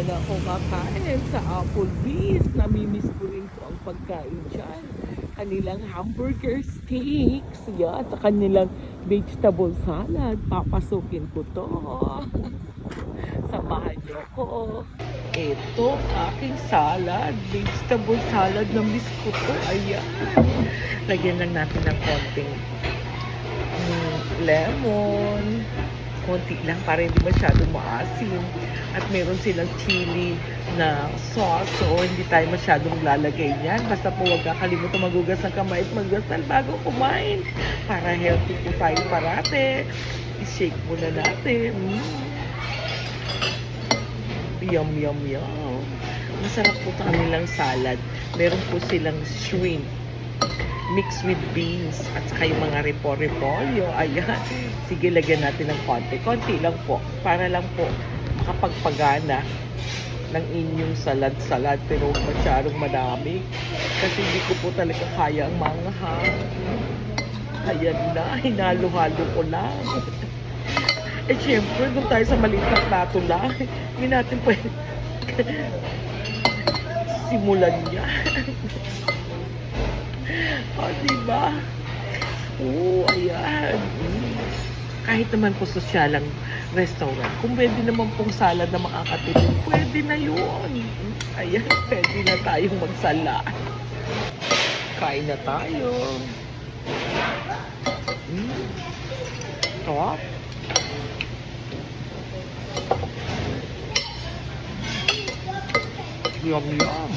talaga ako kakain sa Applebee's. Namimiss ko rin po ang pagkain dyan. Kanilang hamburger steaks. Yan, sa kanilang vegetable salad. Papasukin ko to. Samahan niyo ko. Ito, aking salad. Vegetable salad na miss ko to. Ayan. Lagyan lang natin ng konting lemon. Konti lang para hindi masyadong maasim. At meron silang chili na sauce. So, hindi tayo masyadong lalagay niyan. Basta po huwag kakalimutan magugas ng kamay at magdasal bago kumain. Para healthy po tayo parate. I-shake muna natin. Yum, yum, yum. Masarap po ito kanilang salad. Meron po silang shrimp mixed with beans at saka yung mga repolyo. Ayan. Sige, lagyan natin ng konti. Konti lang po. Para lang po makapagpagana ng inyong salad-salad. Pero masyadong madami. Kasi hindi ko po talaga kaya ang manghang. Ayan na. Hinalo-halo ko lang. Eh, syempre, doon tayo sa maliit na plato lang. Hindi natin pwede simulan niya. O, diba? Oo, ayan. Kahit naman po sosyalang restaurant, kung pwede naman pong salad na makakatipid, pwede na yun. Ayan, pwede na tayong magsala. Kain na tayo. Top. Yum, yum.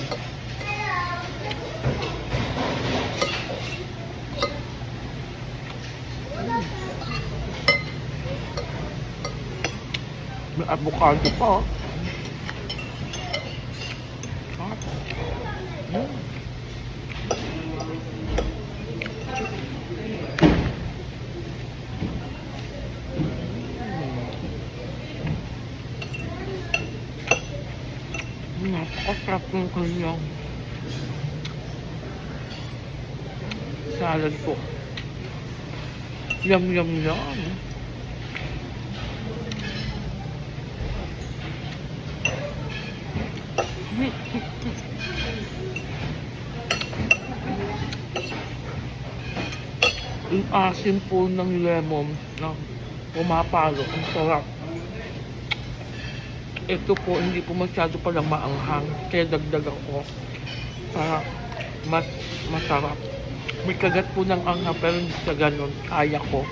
May avocado pa. Napakasarap ng kanyang salad po. Yum, yum, yum. Yung asim po ng lemon na pumapalo. Ang sarap. Ito po, hindi po masyado palang maanghang. Kaya dagdagan ko para mas masarap. May kagat po ng anghang pero hindi sa ganun. Kaya ko.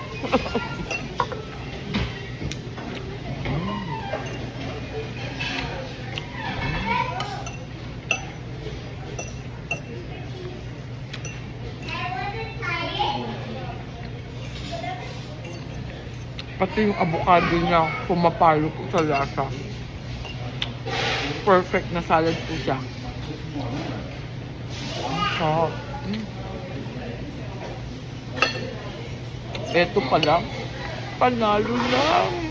Pati yung avocado niya, pumapalo po sa lasa. Perfect na salad po siya. So, eto pala, panalo lang.